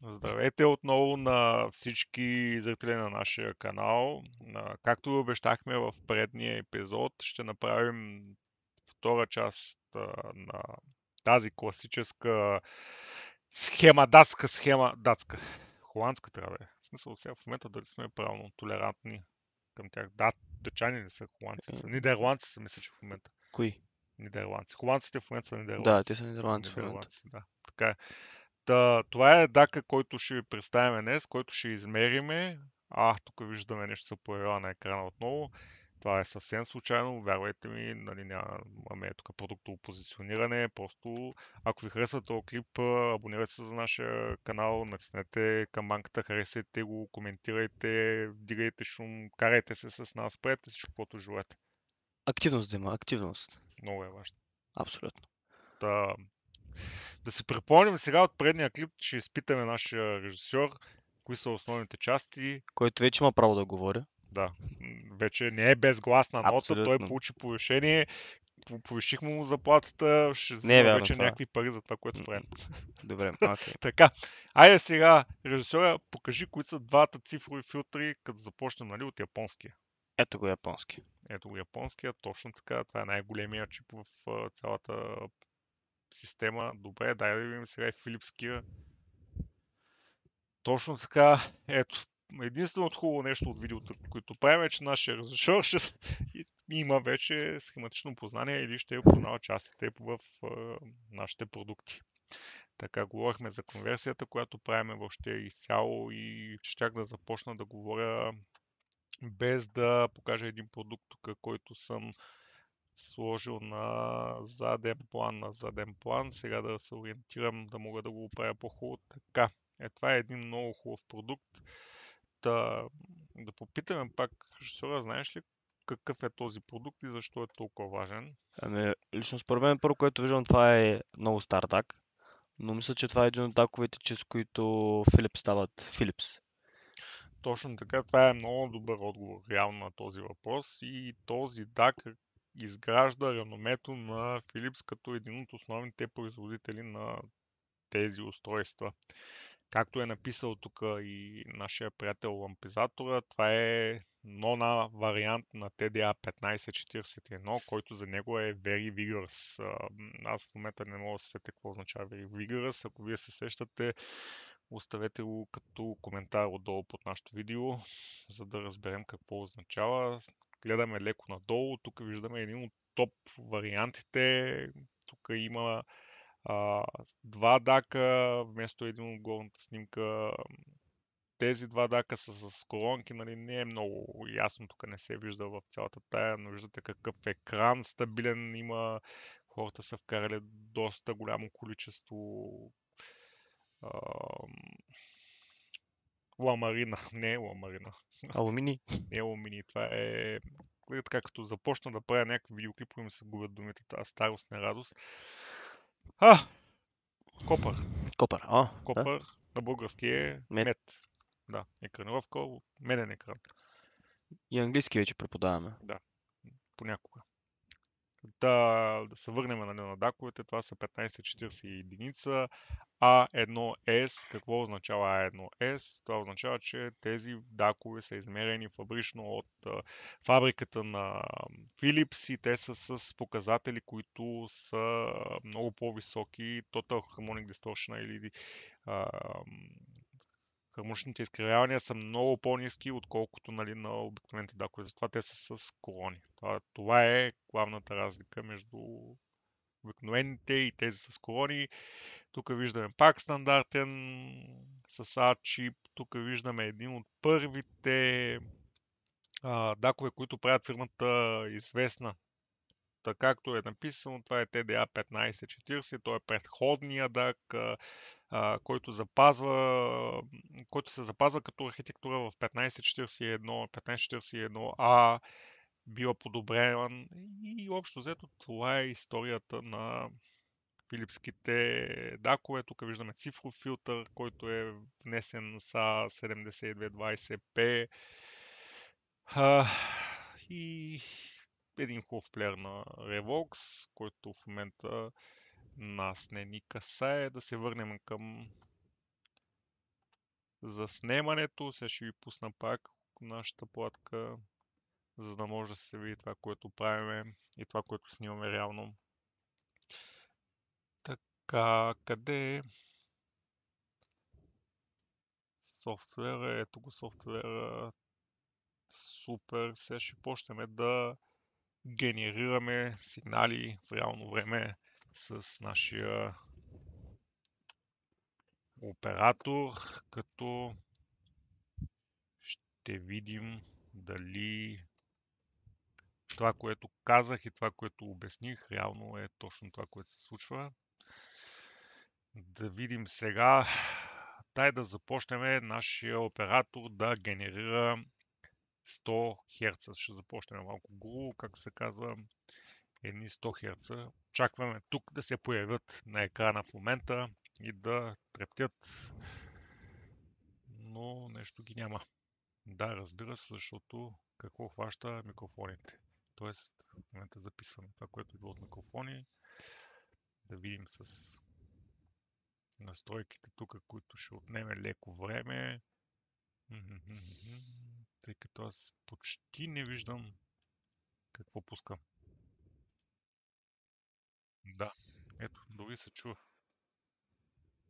Здравейте отново на всички зрители на нашия канал. Както и обещахме в предния епизод, ще направим втора част на тази класическа датска. Холандска трябва да е. В смисъл сега в момента дали сме правилно толерантни към тях. Да, дъчани не са, холандци Е, са. Нидерландци са, мисля, че в момента. Кои? Нидерландци. Холандците в момента са Да, те нидерландци. са нидерландци в момента. Нидерландци, да. Така е. Това е дака, който ще ви представим днес, който ще измериме. Тук виждаме нещо се появява на екрана отново. Това е съвсем случайно, вярвайте ми, нали, нямаме тук продуктово позициониране. Просто ако ви харесва този клип, абонирайте се за нашия канал, натиснете камбанката, харесайте го, коментирайте, вдигайте шум, карайте се с нас, правете всичко, каквото желаете. Активност да има, активност. Много е важно. Абсолютно. Та, да си припомним сега от предния клип, ще изпитаме нашия режисьор, кои са основните части. Който вече има право да говори. Да, вече не е безгласна нота, той Абсолютно. получи повишение, повишихме му заплатата, ще Не е взима вярно вече това. някакви пари за това, което правим. Добре, окей. Така, айде сега, режисьора, покажи кои са двата цифрови филтри, като започнем, нали, от японския. Ето го японски. Ето го японския, точно така, това е най-големия чип в цялата система. Добре, дай да видим сега и филипския. Точно така, ето, единственото хубаво нещо от видеото, които правим е, че нашия режисьор ще има вече схематично познание или ще познава частите в нашите продукти. Така, говорихме за конверсията, която правим въобще изцяло и щях да започна да говоря без да покажа един продукт тук, който съм сложил на заден план. Сега да се ориентирам да мога да го правя по-хубаво. Така, това е един много хубав продукт. Да попитаме пак режисьора, знаеш ли какъв е този продукт и защо е толкова важен? Ами, лично според мен първо, което виждам, това е много стар дак. Но мисля, че това е един от даковете, чрез които Филипс стават Филипс. Точно така, това е много добър отговор реално на този въпрос и този DAC изгражда реномето на Philips като един от основните производители на тези устройства. Както е написал тук и нашия приятел лампизатора, това е нона вариант на TDA 1541, който за него е Very Vigorous. Аз в момента не мога да се сетя какво означава Very Vigorous. Ако вие се сещате, оставете го като коментар отдолу под нашото видео, за да разберем какво означава. Гледаме леко надолу, тук виждаме един от топ вариантите. Тук има два дака вместо един от горната снимка. Тези два дака са с колонки, нали, не е много ясно, тук не се вижда в цялата тая, но виждате какъв екран стабилен има. Хората са вкарали доста голямо количество ам, ламарина. Не е ламарина. Алуминий. Не е ламини. Това е... Така като започна да правя някакви видеоклипове, ми се губят думите. Тази старост, не радост. А, копър. Копър. Да. Копър на български е Мед. мед. Да, екранировка, меден екран. И английски вече преподаваме. Да, понякога. Да се върнем на даковете, това са 1540 единица. А1С, какво означава А1С? Това означава, че тези дакове са измерени фабрично от фабриката на Philips и те са с показатели, които са много по-високи. Total Harmonic Distortion или а, хармоничните изкривявания са много по-низки, отколкото, нали, на обикновените дакове. Затова те са с колони. Това е главната разлика между обикновените и тези с колони. Тук виждаме пак стандартен с A-чип. Тук виждаме един от първите дакове, които правят фирмата известна. Така както е написано, това е TDA 1540, той е предходния дак, който се запазва като архитектура в 1541, 1541A, бива подобрен и общо взето това е историята на филипските дакове. Тук виждаме цифров филтър, който е внесен с 7220p и един хубав плеер на Revox, който в момента нас не ни касае. Да се върнем към за снемането. Сега ще ви пусна пак нашата платка, за да може да се види това, което правиме и това, което снимаме реално. Така, къде е софтуера? Ето го софтуера. Супер. Сега ще почнем да генерираме сигнали в реално време с нашия оператор, като ще видим дали това, което казах и това, което обясних, реално е точно това, което се случва. Да видим сега. Дай да започнем нашия оператор да генерира 100 Hz. Ще започнем малко грубо, как се казва, едни 100 Hz. Очакваме тук да се появят на екрана в момента и да трептят, но нещо ги няма. Да, разбира се, защото какво хваща микрофоните. Тоест, в момента записваме това, което идва от микрофони. Да видим с настройките тук, които ще отнеме леко време. Тъй като аз почти не виждам какво пуска. Да, ето, дори се чува.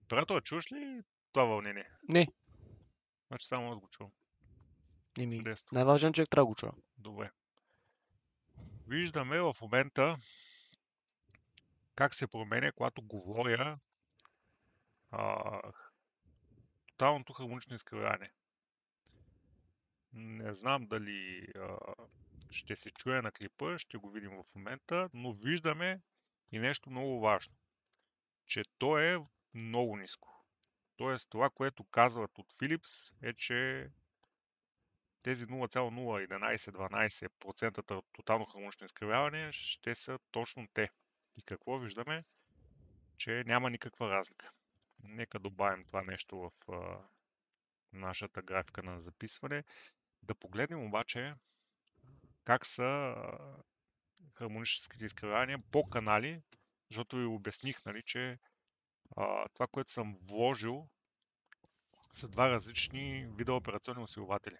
Оператора, чуваш ли това вълнение? Не, Значи само аз го чувам. Чудесно. най-важен човек трябва да го чува. Добре. Виждаме в момента как се променя, когато говоря а, тоталното хармонично изкривяване. Не знам дали ще се чуе на клипа, ще го видим в момента, но виждаме и нещо много важно, че то е много ниско. Тоест това, което казват от Philips е, че тези 0,011-12% тотално хармонично изкривяване ще са точно те. И какво виждаме? Че няма никаква разлика. Нека добавим това нещо в нашата графика на записване. Да погледнем обаче как са хармоническите изкривявания по канали, защото ви обясних, нали, че това, което съм вложил, са два различни вида операционни усилватели.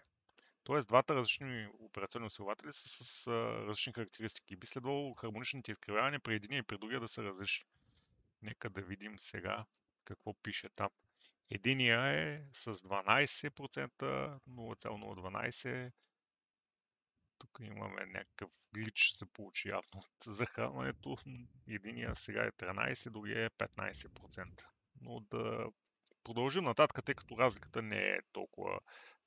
Тоест, двата различни операционни усилватели са с различни характеристики. Би следвало хармоничните изкривявания при единия и при другия да са различни. Нека да видим сега какво пише там. Единия е с 12%, 0,012. Тук имаме някакъв глич, се получи явно от захранването. Единия сега е 13, другия е 15%. Но да продължим нататък, тъй като разликата не е толкова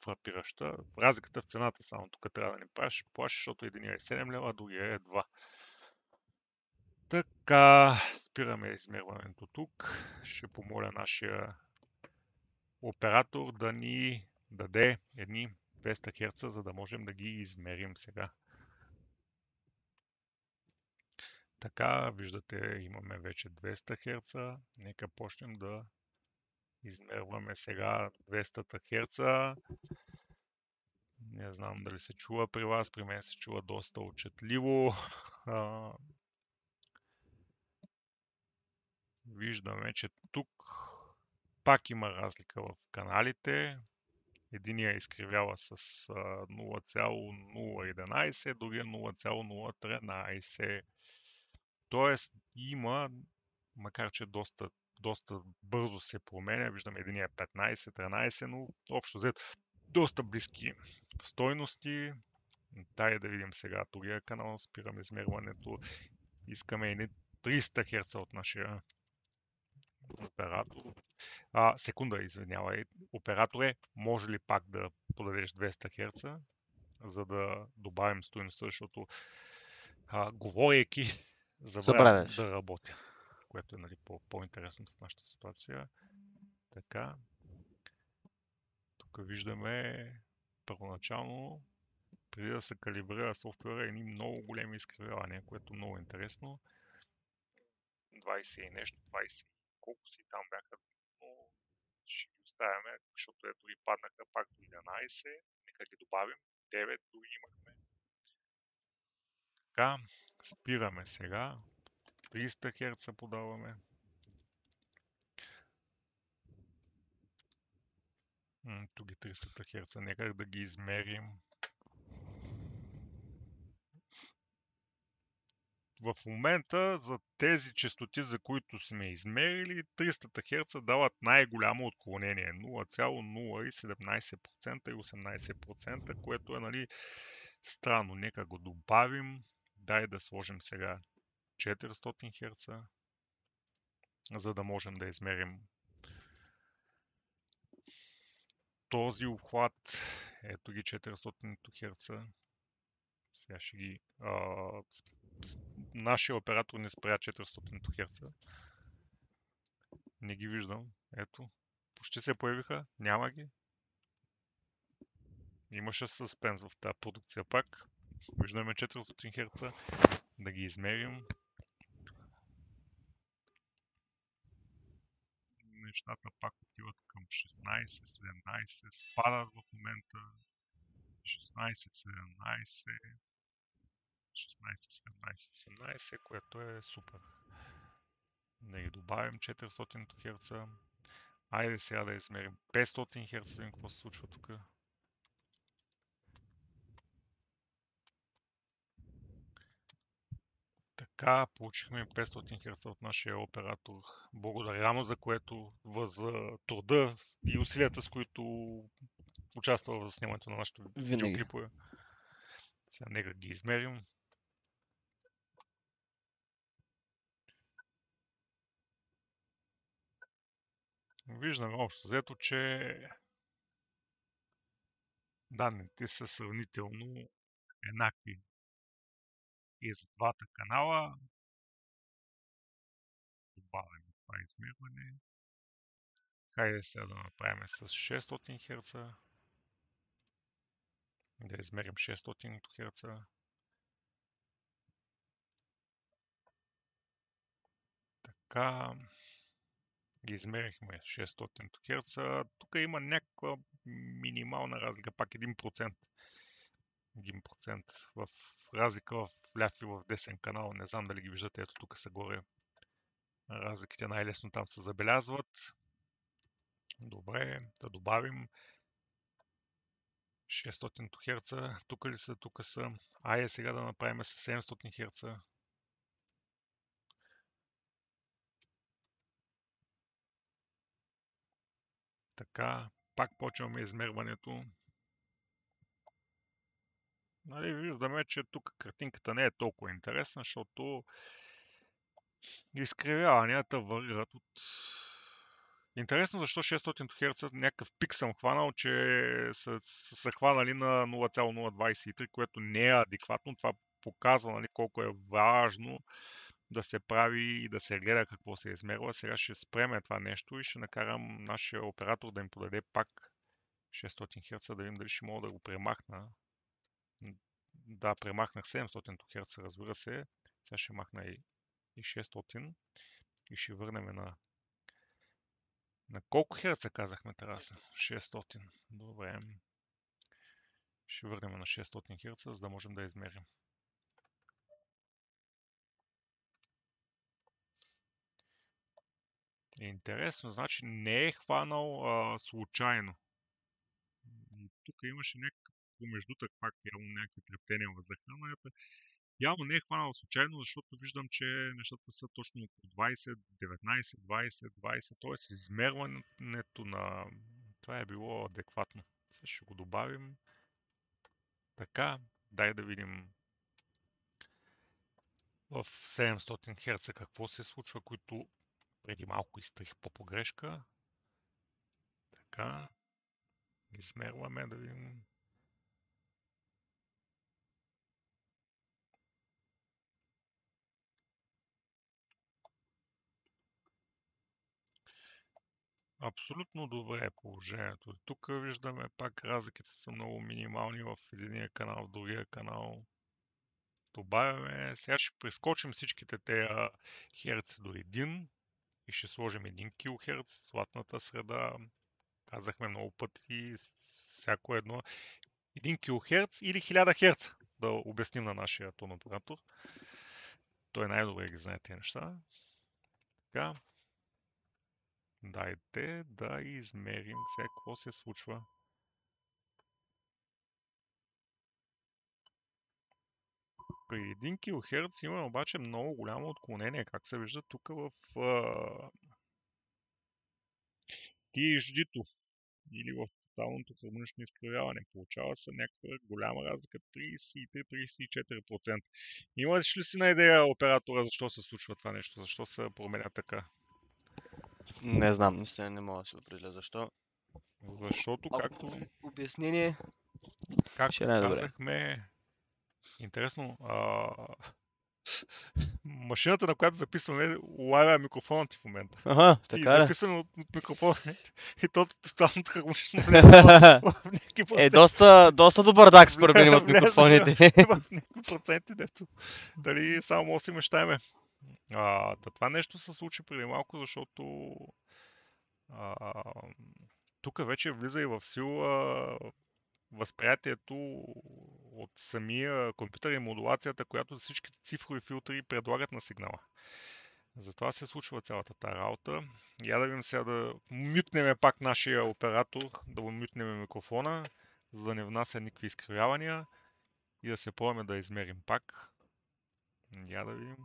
фрапираща. Разликата в цената само тук трябва да ни плаши, защото единия е 7 лева, а другия е 2. Така, спираме измерването тук. Ще помоля нашия оператор да ни даде едни 200 Hz, за да можем да ги измерим сега. Така, виждате, имаме вече 200 Hz. Нека почнем да измерваме сега 200 Hz. Не знам дали се чува при вас, при мен се чува доста отчетливо. Виждаме, че тук пак има разлика в каналите. Единия изкривява с 0,011, другия 0,013. Тоест има, макар че доста бързо се променя, виждаме единия 15, 13, но общо взето доста близки стойности. Дай да видим сега другия канал, спирам измерването. Искаме едни 300 Hz от нашия оператор. Секунда, извинявай. Операторе, може ли пак да подадеш 200 Hz, за да добавим стойността, защото говорейки забравям Забравяш. да работя, което е, нали, по-интересно в нашата ситуация. Така, тук виждаме първоначално, преди да се калибрира софтуера, едни много големи изкривявания, което е много интересно. 20 и нещо, 20 колко си там бяха, но ще ги оставяме, защото ето и паднаха пак до 11. Нека ги добавим. 9 дори имахме. Така, спираме сега. 300 Hz подаваме. Тук е 300 Hz. Нека да ги измерим. В момента за тези честоти, за които сме измерили, 300 Hz дават най-голямо отклонение 0,017% и 18%, което е, нали, странно. Нека го добавим. Дай да сложим сега 400 Hz, за да можем да измерим този обхват. Ето ги 400 Hz. Сега ще ги... нашия оператор не спря 400 Hz. Не ги виждам. Ето. Почти се появиха. Няма ги. Имаше съспенс в тази продукция пак. Виждаме 400 Hz. Да ги измерим. Нещата пак отиват към 16, 17. Спадат в момента. 16, 17. 16, 17, 18, което е супер. Да ги добавим 400 Hz. Айде сега да измерим 500 Hz, да видим какво се случва тук. Така, получихме 500 Hz от нашия оператор. Благодаря му за което, за труда и усилията, с които участва в заснемането на нашите Винаги. видеоклипове. Сега нека ги измерим. Виждаме общо взето, че данните са сравнително еднакви и за двата канала. Добавяме това измерване. Хайде сега да направим с 600 Hz. Да измерим 600 Hz. Така, ги измерихме 600 Hz. Тук има някаква минимална разлика, пак 1%. 1% в разлика в ляв и в десен канал. Не знам дали ги виждате, ето тук са горе. Разликите най-лесно там се забелязват. Добре, да добавим 600 Hz. Тук ли са? Тук са. Айде сега да направим с 700 Hz. Така, пак почваме измерването. Нали, виждаме, че тук картинката не е толкова интересна, защото изкривяванията варират от... Интересно защо 600 Hz някакъв пик съм хванал, че са хванали на 0,023, което не е адекватно. Това показва, нали, колко е важно да се прави и да се гледа какво се измерва. Сега ще спреме това нещо и ще накарам нашия оператор да им подаде пак 600 Hz, да видим дали ще мога да го премахна. Да, премахнах 700 Hz, разбира се. Сега ще махна и 600 и ще върнем на колко херца казахме Тараса? 600. Добре. Ще върнем на 600 Hz, за да можем да измерим. Интересно, значи не е хванал случайно. И тук имаше някакъв помеждутък, пак явно някакви трептения в захранванията. Явно не е хванал случайно, защото виждам, че нещата са точно около 20, 19, 20, 20, т.е. измерването на това е било адекватно. Сега ще го добавим. Така, дай да видим в 700 Hz какво се случва, които преди малко изтрих по погрешка. Така, измерваме да видим. Абсолютно добре е положението. Тук виждаме пак разликите са много минимални в единия канал, в другия канал. Добавяме. Сега ще прескочим всичките тези херци до 1 и ще сложим 1 килохерц, златната среда. Казахме много пъти, всяко едно 1 килохерц или 1000 херца. Да обясним на нашия тон оператор. Той най-добре ги знае тези неща. Така. Дайте да измерим сега какво се случва. При 1 килохерц има обаче много голямо отклонение, как се вижда тук в THD-то или в тоталното хармонично изкривяване. Получава се някаква голяма разлика, 33-34%. Имаш ли си на идея оператора защо се случва това нещо? Защо се променя така? Не знам, наистина не мога да се определя защо. Защото, Ако както, обяснение, ще както е най-добре. казахме, интересно, машината, на която записваме, улавя микрофона ти в момента. Ага, И така ли? записваме от микрофона и то тоталното хармонично влезна в някакви Е, проценти. доста добър дак според мен имат Влезна микрофоните. в някакви проценти, дето дали само може да си мечтаеме. Това нещо се случи преди малко, защото а, тук вече влиза и в сила възприятието от самия компютър и модулацията, която всичките цифрови филтри предлагат на сигнала. Затова се случва цялата тази работа. Я да видим сега да мютнем пак нашия оператор, да му мютнем микрофона, за да не внася никакви изкривявания и да се пробваме да измерим пак. Я да видим.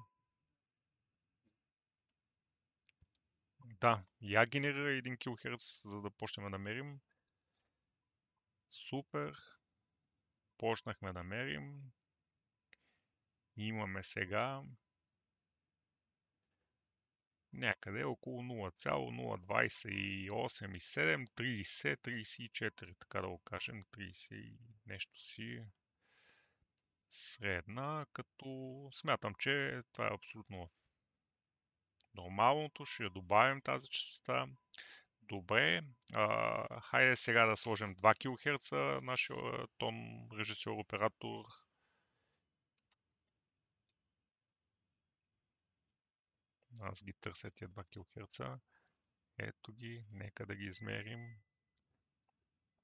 Да, я генерира 1 кГц, за да почнем да мерим. Супер. Почнахме да мерим. Имаме сега някъде около 0,028,7, 30, 34, така да го кажем, 30 и нещо си средна, като смятам, че това е абсолютно нормалното. Ще я добавим тази частота. Добре, хайде сега да сложим 2 кГц нашия тон режисьор оператор. Аз ги търся тия 2 кГц. Ето ги, нека да ги измерим.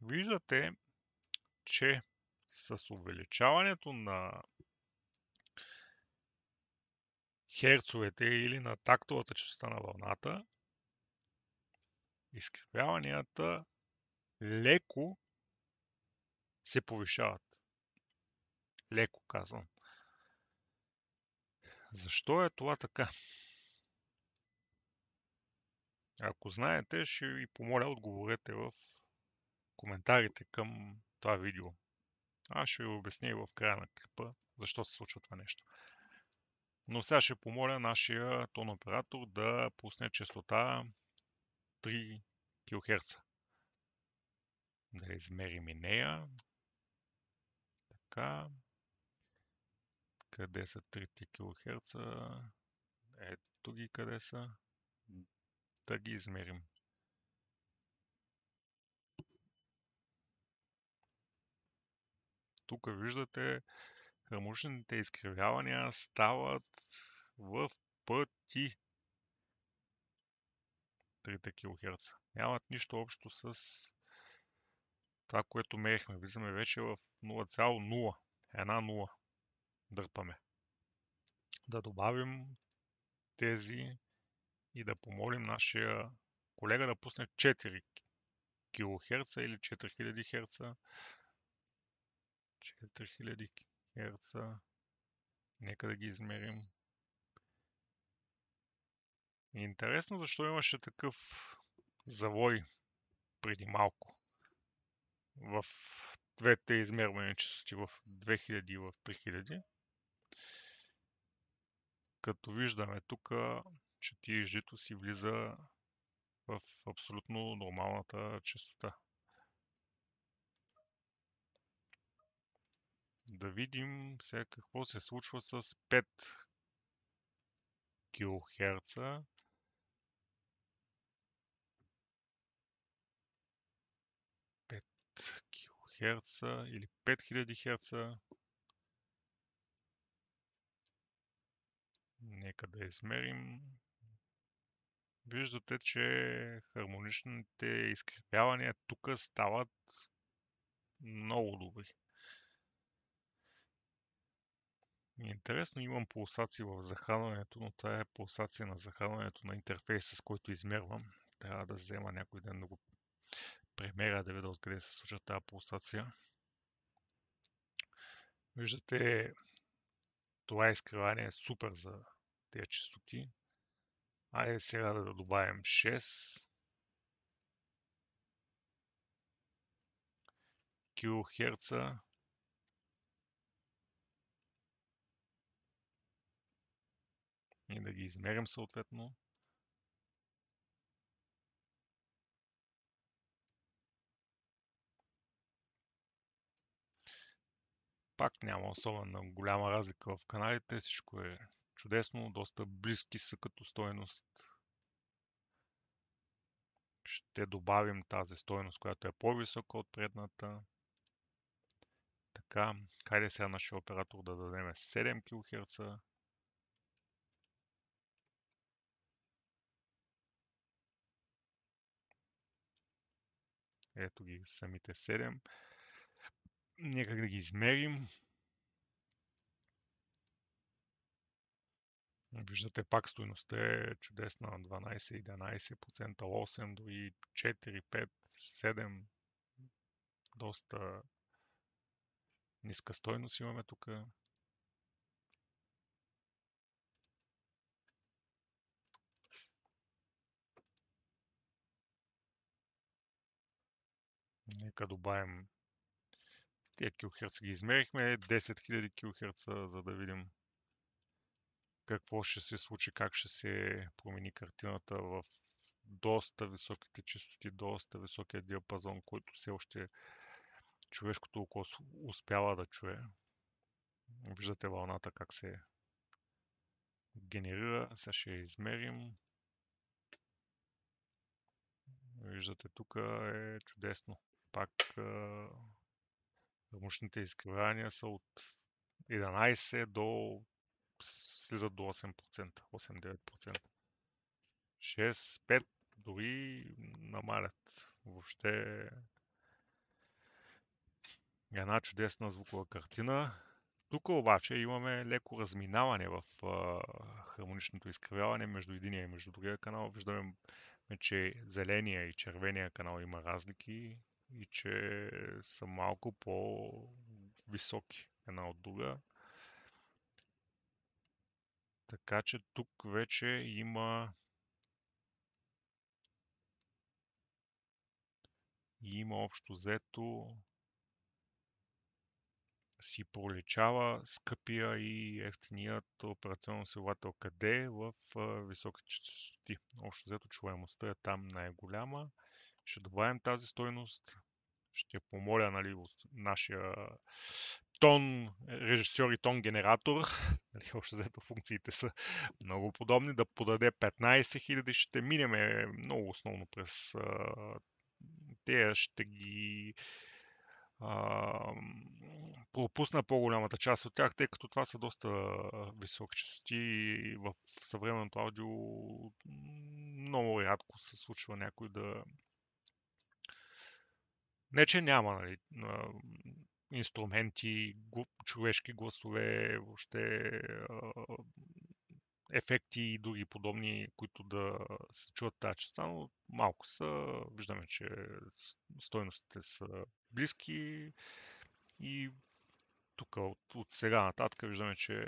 Виждате, че с увеличаването на херцовете или на тактовата частота на вълната, изкривяванията леко се повишават. Леко казвам. Защо е това така? Ако знаете, ще ви помоля отговорете в коментарите към това видео. Аз ще ви обясня и в края на клипа защо се случва това нещо. Но сега ще помоля нашия тон оператор да пусне частота 3 кГц. Да измерим и нея. Така. Къде са 3 кГц? Ето ги къде са. Да ги измерим. Тук виждате, хармоничните изкривявания стават в пъти 3 кГц. Нямат нищо общо с това, което мерихме. Влизаме вече в 0,0. Една 0 дърпаме. Да добавим тези и да помолим нашия колега да пусне 4 кГц или 4000 Хц. 4000 Хц. Нека да ги измерим. Интересно защо имаше такъв завой преди малко в двете измервани честоти в 2000 и в 3000. Като виждаме тук, че THD-то си влиза в абсолютно нормалната честота. Да видим сега какво се случва с 5 кГц. 5 кГц или 5000 Хц. Нека да измерим. Виждате, че хармоничните изкривявания тук стават много добри. Интересно, имам пулсации в захранването, но това е пулсация на захранването на интерфейса, с който измервам. Трябва да взема някой ден да го премеря, да видя откъде се случва тази пулсация. Виждате, това изкривание е супер за тези честоти. Айде сега да добавим 6 килохерца. И да ги измерим съответно. Пак няма особено голяма разлика в каналите, всичко е чудесно, доста близки са като стойност. Ще добавим тази стойност, която е по-висока от предната. Така, хайде сега нашия оператор да дадем 7 кГц. Ето ги самите 7. Нека да ги измерим. Виждате, пак стойността е чудесна. 12, 11%, 8, дори 4, 5, 7. Доста ниска стойност имаме тук. Нека добавим тия килохерц ги измерихме. 10 000 килохерц, за да видим какво ще се случи, как ще се промени картината в доста високите честоти, доста високия диапазон, който все още човешкото око успява да чуе. Виждате вълната как се генерира. Сега ще я измерим. Виждате, тук е чудесно. Пак мощните изкривявания са от 11 до слизат до 8%, 8-9%. 6, 5 дори намалят. Въобще една чудесна звукова картина. Тук обаче имаме леко разминаване в хармоничното изкривяване между единия и между другия канал. Виждаме, че зеления и червения канал има разлики и че са малко по-високи една от друга. Така че тук вече има общо взето си проличава скъпия и ефтиният операционен усилвател. Къде? В високите честоти. Общо взето чуваемостта е там най-голяма. Ще добавим тази стойност. Ще помоля, нали, нашия тон режисьор и тон генератор, нали, общо взето функциите са много подобни, да подаде 15 000. Ще минеме много основно през те, ще ги пропусна по-голямата част от тях, тъй като това са доста високи честоти и в съвременното аудио много рядко се случва някой да... Не, че няма, нали, инструменти, човешки гласове, въобще ефекти и други подобни, които да се чуват тази частта, но малко са. Виждаме, че стойностите са близки и тук от сега нататък виждаме, че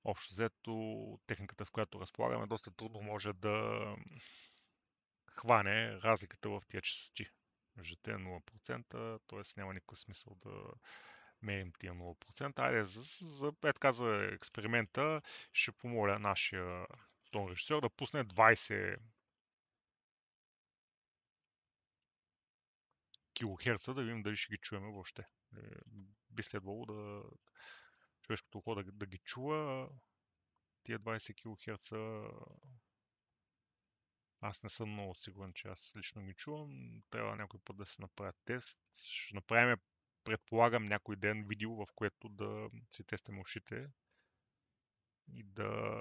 общо взето техниката, с която разполагаме, доста трудно може да хване разликата в тия честоти. Виждате 0%, т.е. няма никакъв смисъл да мерим тия 0%. Айде, за експеримента ще помоля нашия тон режисьор да пусне 20 килохерца, да видим дали ще ги чуем въобще. Би следвало да човешкото ухо да ги чува. Тия 20 килохерца аз не съм много сигурен, че аз лично ги чувам. Трябва някой път да се направя тест. Ще направим, предполагам, някой ден видео, в което да си тестваме ушите и да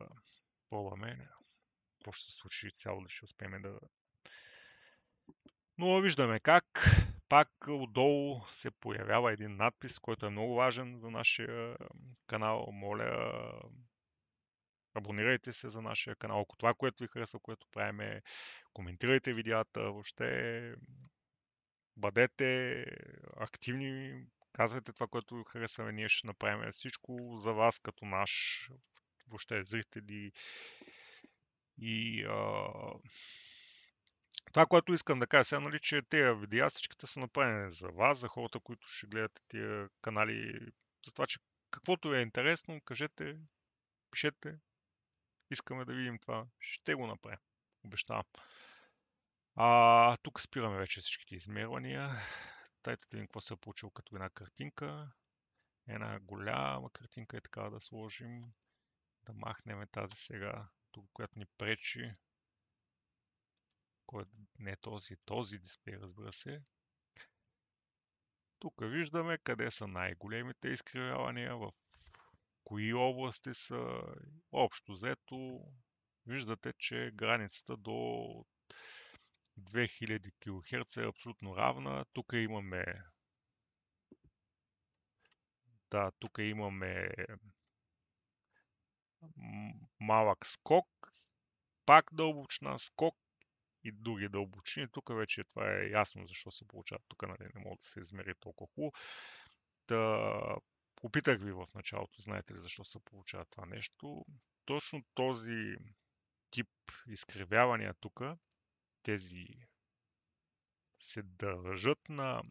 пробваме какво ще се случи цяло, да ще успеем да... Но виждаме как пак отдолу се появява един надпис, който е много важен за нашия канал. Моля, абонирайте се за нашия канал, ако това, което ви харесва, което правиме, коментирайте видеята, въобще бъдете активни, казвайте това, което ви харесва, ние ще направим всичко за вас като наш въобще зрители и това, което искам да кажа сега, нали, че тези видеа всичките са направени за вас, за хората, които ще гледате тия канали, за това, че каквото е интересно, кажете, пишете, искаме да видим това, ще го направим, обещавам. Тук спираме вече всичките измервания. Дайте да видим какво се е получило като една картинка. Една голяма картинка е така да сложим. Да махнем тази сега, тук, която ни пречи. Кой не е този дисплей, разбира се. Тук виждаме къде са най-големите изкривявания, в кои области са. Общо взето, виждате, че границата до 2000 кГц е абсолютно равна. Тук имаме малък скок, пак дълбочина, скок и други дълбочини. Тук вече това е ясно защо се получава. Тук нали, не може да се измери толкова хубаво. Попитах ви в началото, знаете ли защо се получава това нещо. Точно този тип изкривявания тук, тези се държат на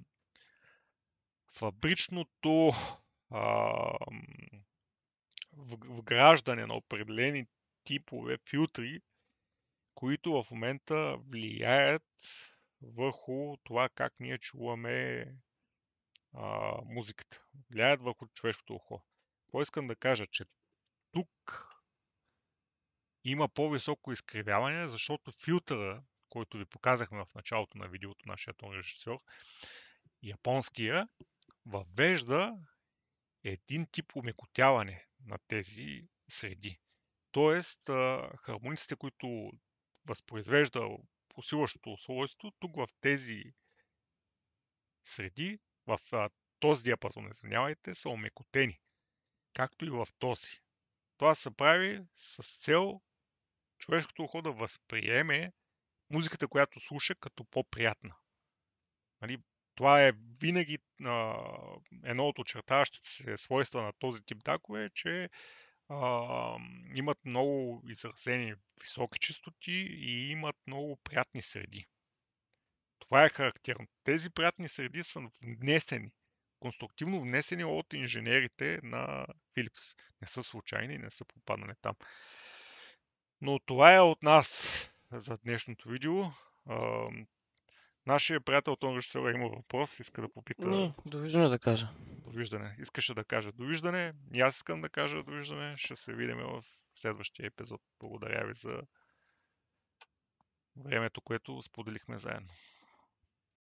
фабричното вграждане на определени типове филтри, които в момента влияят върху това как ние чуваме музиката. Влияят върху човешкото ухо. Какво искам да кажа, че тук има по-високо изкривяване, защото филтъра, който ви показахме в началото на видеото, нашия тон режисьор, японския, въвежда един тип умекотяване на тези среди. Тоест, хармониците, които възпроизвежда усилващото устройство, тук в тези среди, в този диапазон, извинявайте, са омекотени, както и в този. Това се прави с цел човешкото ухо да възприеме музиката, която слуша, като по-приятна. Нали? Това е винаги едно от очертаващите се свойства на този тип дакове, че имат много изразени високи честоти и имат много приятни среди. Това е характерно. Тези приятни среди са внесени, конструктивно внесени от инженерите на Philips. Не са случайни, не са попаднали там. Но това е от нас за днешното видео. Нашия приятел Тон Режисьора има въпрос, иска да попита. Не, довиждане да кажа. Довиждане. Искаше да кажа довиждане. И аз искам да кажа довиждане. Ще се видим в следващия епизод. Благодаря ви за времето, което споделихме заедно.